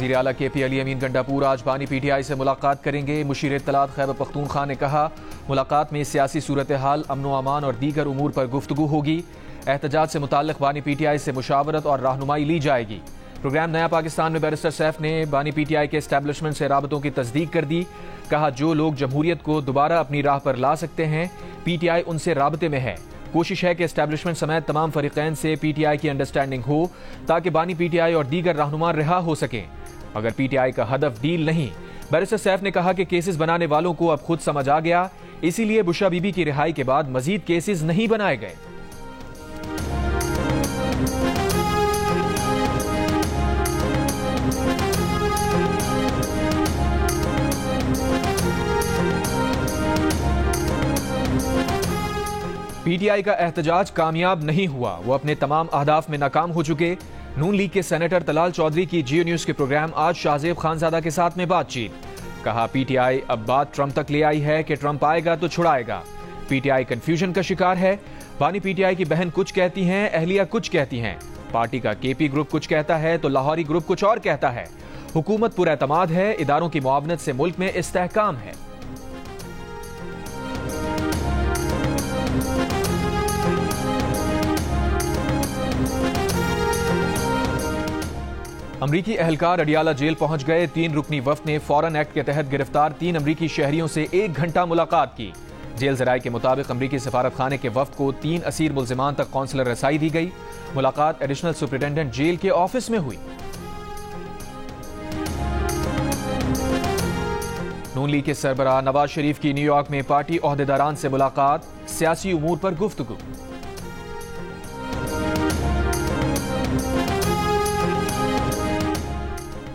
वज़ीर आला KP अली अमीन गंडापुर आज बानी PTI से मुलाकात करेंगे। मुशीर इत्तलात खैबर पख्तूनख्वा ने कहा, मुलाकात में सियासी सूरत हाल, अमन अमान और दीगर उमूर पर गुफ्तगू होगी। एहतजाज से मुताल्लिक़ बानी PTI से मुशावरत और रहनुमाई ली जाएगी। प्रोग्राम नया पाकिस्तान में बैरिस्टर सैफ ने बानी PTI के एस्टैब्लिशमेंट से राबतों की तस्दीक कर दी। कहा, जो लोग जमहूरियत को दोबारा अपनी राह पर ला सकते हैं, PTI उनसे राबते में है। कोशिश है कि एस्टैब्लिशमेंट समेत तमाम फरीकैन से PTI की अंडरस्टैंडिंग हो ताकि बानी PTI और दीगर रहनुमा रिहा हो सकें। अगर PTI का हदफ डील नहीं, बैरिस्टर सैफ ने कहा कि केसेस बनाने वालों को अब खुद समझ आ गया, इसीलिए बुशरा बीबी की रिहाई के बाद मजीद केसेस नहीं बनाए गए। PTI का एहतजाज कामयाब नहीं हुआ, वो अपने तमाम अहदाफ में नाकाम हो चुके। नून लीग के सेनेटर तलाल चौधरी की जियो न्यूज के प्रोग्राम आज शाहजेब खानजादा के साथ में बातचीत। कहा, PTI अब बात ट्रंप तक ले आई है कि ट्रंप आएगा तो छुड़ाएगा। PTI कंफ्यूजन का शिकार है। बानी PTI की बहन कुछ कहती हैं, अहलिया कुछ कहती हैं। पार्टी का KP ग्रुप कुछ कहता है तो लाहौरी ग्रुप कुछ और कहता है। हुकूमत पुरएतमाद है, इदारों की मुआवनत से मुल्क में इस्तेहकाम है। अमरीकी एहलकार अडियाला जेल पहुंच गए। 3 रुकनी वफ्द ने फॉरेन एक्ट के तहत गिरफ्तार 3 अमरीकी शहरियों से 1 घंटा मुलाकात की। जेल ज़राए के मुताबिक अमरीकी सफारत खाने के वफ्द को 3 असीर मुल्जिमान तक कौंसलर रसाई दी गई। मुलाकात एडिशनल सुपरिटेंडेंट जेल के ऑफिस में हुई। नून लीग के सरबराह नवाज शरीफ की न्यूयॉर्क में पार्टी ओहदेदारान से मुलाकात, सियासी उमूर पर गुफ्तगू।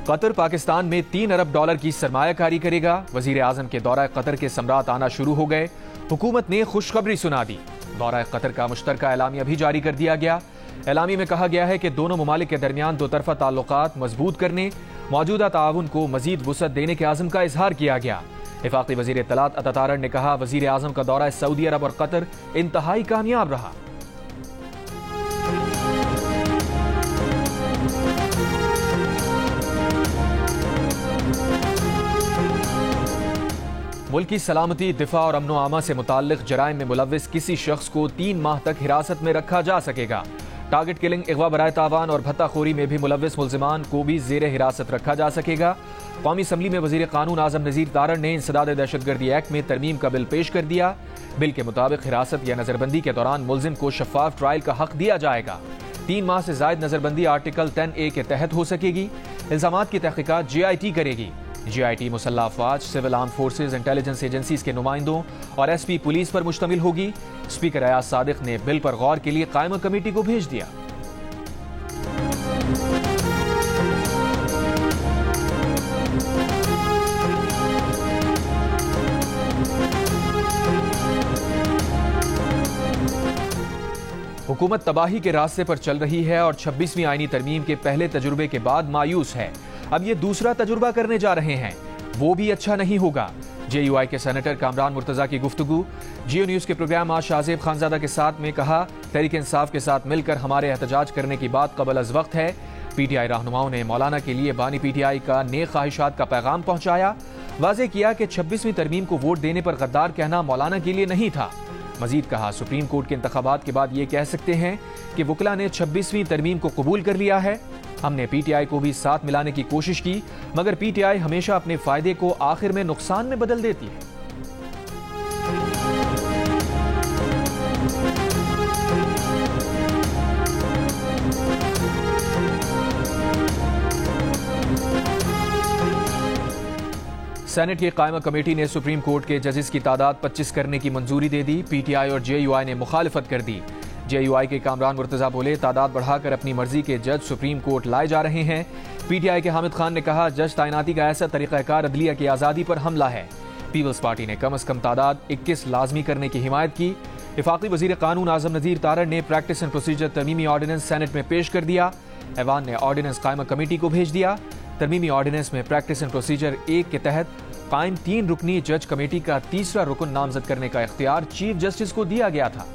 कतर पाकिस्तान में $3 अरब की सरमायाकारी करेगा। वजीर आजम के दौरा कतर के सम्राट आना शुरू हो गए। हुकूमत ने खुशखबरी सुना दी। दौरा कतर का मुश्तरका एलामिया भी जारी कर दिया गया। एलामी में कहा गया है कि दोनों ममालिक के दरमियान दो तरफा ताल्लुकात मजबूत करने, मौजूदा ताउन को मजीद वुसअत देने के आज़म का इजहार किया गया। वफाकी वजीर इत्तलात अता तारड़ ने कहा, वजीर आजम का दौरा सऊदी अरब और कतर इंतहाई कामयाब रहा। मुल्क की सलामती, दिफा और अमनो आमा से मुताल्लिक जराइम में मुलव्विस किसी शख्स को 3 माह तक हिरासत में रखा जा सकेगा। टारगेट किलिंग, अगवा बराए तावान और भत्ताखोरी में भी मुलव्विस मुल्जिमान को भी जेर हिरासत रखा जा सकेगा। कौमी असम्बली में वजीर कानून आजम नज़ीर तारड़ ने इंसदाद दहशतगर्दी एक्ट में तरमीम का बिल पेश कर दिया। बिल के मुताबिक हिरासत या नजरबंदी के दौरान मुल्जिम को शफाफ ट्रायल का हक दिया जाएगा। 3 माह से जायद नजरबंदी आर्टिकल 10A के तहत हो सकेगी। इल्जामात की तहकीकात JIT करेगी। JIT मुसल्लह अफवाज, civil arm forces, intelligence agencies के नुमाइंदों और SP पुलिस पर मुश्तमिल होगी। स्पीकर अयाज सादिक ने बिल पर गौर के लिए कायमा कमेटी को भेज दिया। हुकूमत तबाही के रास्ते पर चल रही है और 26वीं आईनी तरमीम के पहले तजुर्बे के बाद मायूस है। अब ये दूसरा तजुर्बा करने जा रहे हैं, वो भी अच्छा नहीं होगा। JUI के सेनेटर कामरान मुर्तजा की गुफ्तगू। जियो न्यूज के प्रोग्राम आज शाहजेब खानजादा के साथ में कहा, तहरीक इंसाफ के साथ मिलकर हमारे एहतजाज करने की बात कबल अज वक्त है। PTI रहनुमाओं ने मौलाना के लिए बानी PTI का नेक ख्वाहिशात का पैगाम पहुंचाया। वाज़ेह किया कि 26वीं तरमीम को वोट देने पर गद्दार कहना मौलाना के लिए नहीं था। मजीद कहा, सुप्रीम कोर्ट के इंतखाबात के बाद ये कह सकते हैं कि वकला ने 26वीं तरमीम को कबूल कर लिया है। हमने PTI को भी साथ मिलाने की कोशिश की, मगर PTI हमेशा अपने फायदे को आखिर में नुकसान में बदल देती है। सेनेट की कायमा कमेटी ने सुप्रीम कोर्ट के जजेस की तादाद 25 करने की मंजूरी दे दी। PTI और JUI ने मुखालिफत कर दी। JUI के कामरान मुर्तजा बोले, तादाद बढ़ाकर अपनी मर्जी के जज सुप्रीम कोर्ट लाए जा रहे हैं। PTI के हामिद खान ने कहा, जज तैनाती का ऐसा तरीकाकार अदलिया की आज़ादी पर हमला है। पीपल्स पार्टी ने कम अज कम तादाद 21 लाजमी करने की हिमायत की। वफाकी वजीर कानून आजम नज़ीर तारड़ ने प्रैक्टिस एंड प्रोसीजर तरमीमी ऑर्डिनेंस सेनेट में पेश कर दिया। ऐवान ने ऑर्डिनेंस कायमा कमेटी को भेज दिया। तरमीमी ऑर्डिनेंस में प्रैक्टिस एंड प्रोसीजर 1 के तहत कायम 3 रुकनी जज कमेटी का तीसरा रुकन नामजद करने का इख्तियार चीफ जस्टिस को दिया गया था।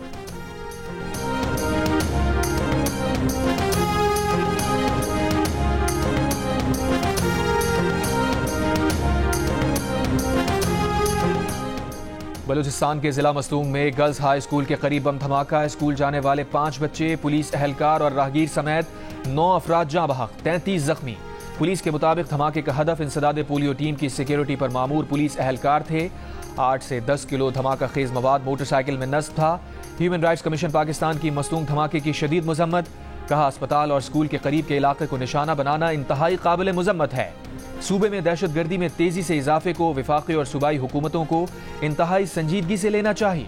बलूचिस्तान के जिला मस्तूंग में गर्ल्स हाई स्कूल के करीब बम धमाका। स्कूल जाने वाले 5 बच्चे, पुलिस एहलकार और राहगीर समेत 9 अफराद जाँ बहक, 33 जख्मी। पुलिस के मुताबिक धमाके का हदफ इंसदाद पोलियो टीम की सिक्योरिटी पर मामूर पुलिस एहलकार थे। 8 से 10 किलो धमाका खेज मवाद मोटरसाइकिल में नस्ब था। ह्यूमन राइट्स कमीशन पाकिस्तान की मस्तूंग धमाके की शदीद मजम्मत। कहा, अस्पताल और स्कूल के करीब के इलाके को निशाना बनाना इंतहाई काबिल मुजम्मत है। सूबे में दहशतगर्दी में तेजी से इजाफे को वफाकी और सूबाई हुकूमतों को इंतहाई संजीदगी से लेना चाहिए।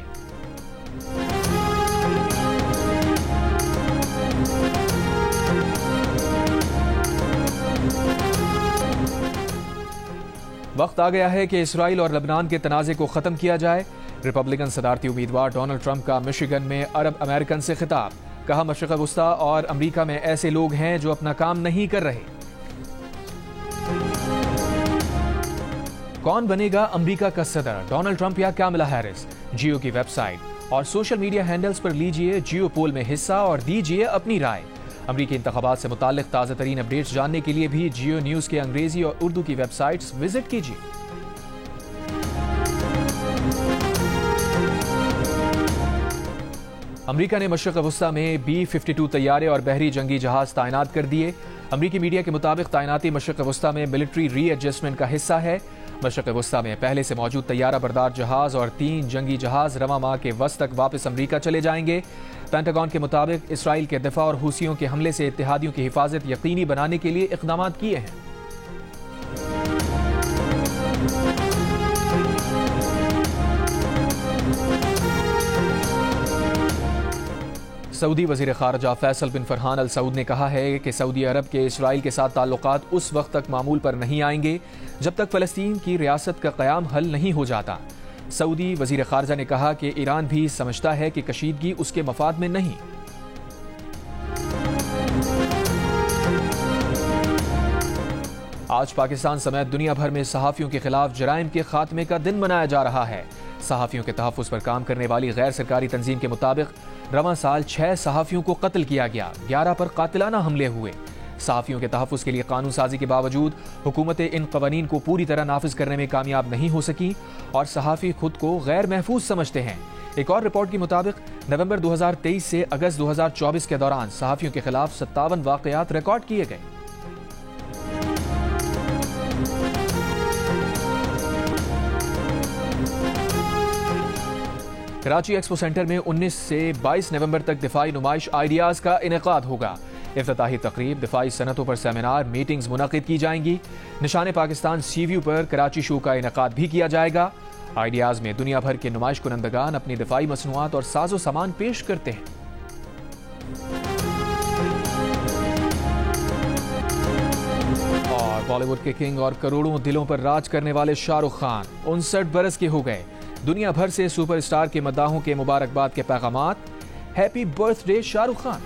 वक्त आ गया है कि इसराइल और लबनान के तनाज़े को खत्म किया जाए। रिपब्लिकन सदारती उम्मीदवार डोनाल्ड ट्रंप का मिशिगन में अरब अमेरिकन से खिताब। कहा, मशरिक़ वुस्ता और अमरीका में ऐसे लोग हैं जो अपना काम नहीं कर रहे। कौन बनेगा अमरीका का सदर, डोनाल्ड ट्रंप या कामला हैरिस? जियो की वेबसाइट और सोशल मीडिया हैंडल्स पर लीजिए जियो पोल में हिस्सा और दीजिए अपनी राय। अमरीकी इंतखाबात से मुताल्लिक ताज़ा तरीन अपडेट्स जानने के लिए भी जियो न्यूज़ के अंग्रेजी और उर्दू की वेबसाइट्स विजिट कीजिए। अमरीका ने मशरिक़ वुस्ता में B-52 तैयारे और बहरी जंगी जहाज तैनात कर दिए। अमरीकी मीडिया के मुताबिक तैनाती मशरिक़ वुस्ता में मिलिट्री रीएडजस्टमेंट का हिस्सा है। मशरिक़ वुस्ता में पहले से मौजूद तैयारा बरदार जहाज और 3 जंगी जहाज रवा माह के वस्त तक वापस अमरीका चले जाएंगे। पेंटागन के मुताबिक इसराइल के दिफा और हूसियों के हमले से इत्तेहादियों की हिफाजत यकीनी बनाने के लिए इक़दाम किए हैं। सऊदी वज़ीर ख़ारजा फैसल बिन फरहान अल सऊद ने कहा है कि सऊदी अरब के इसराइल के साथ ताल्लुकात उस वक्त तक मामूल पर नहीं आएंगे जब तक फ़लस्तीन की रियासत का क़याम हल नहीं हो जाता। सऊदी वज़ीर ख़ारजा ने कहा कि ईरान भी समझता है कि कशीदगी उसके मफाद में नहीं। आज पाकिस्तान समेत दुनिया भर में सहाफ़ियों के खिलाफ जराइम के खात्मे का दिन मनाया जा रहा है। सहाफ़ियों के तहफ़्फ़ुज़ पर काम करने वाली गैर सरकारी तंजीम के मुताबिक रवां साल 6 सहाफ़ियों को कत्ल किया गया, 11 पर कातिलाना हमले हुए। सहाफ़ियों के तहफ़्फ़ुज़ के लिए कानून साजी के बावजूद हुकूमतें इन कवानीन को पूरी तरह नाफिज करने में कामयाब नहीं हो सकी और सहाफ़ी खुद को गैर महफूज समझते हैं। एक और रिपोर्ट के मुताबिक नवंबर 2023 से अगस्त 2024 के दौरान सहाफ़ियों के खिलाफ 57 वाक़यात रिकॉर्ड किए गए। कराची एक्सपो सेंटर में 19 से 22 नवंबर तक दिफाई नुमाइश आइडियाज़ का इनेकाद होगा। इफ्तिताही तकरीब, दिफाई सनतों पर सेमिनार, मीटिंग्स मुनक़िद की जाएंगी। निशान पाकिस्तान सीव्यू पर कराची शो का इनेकाद भी किया जाएगा। आइडियाज़ में दुनिया भर के नुमाइश कुनंदगान अपनी दिफाई मसनूआत और साजो सामान पेश करते हैं। और बॉलीवुड के किंग और करोड़ों दिलों पर राज करने वाले शाहरुख खान 59 बरस के हो गए। दुनिया भर से सुपरस्टार के मद्दाहों के मुबारकबाद के पैगामात। Happy birthday Shahrukh Khan.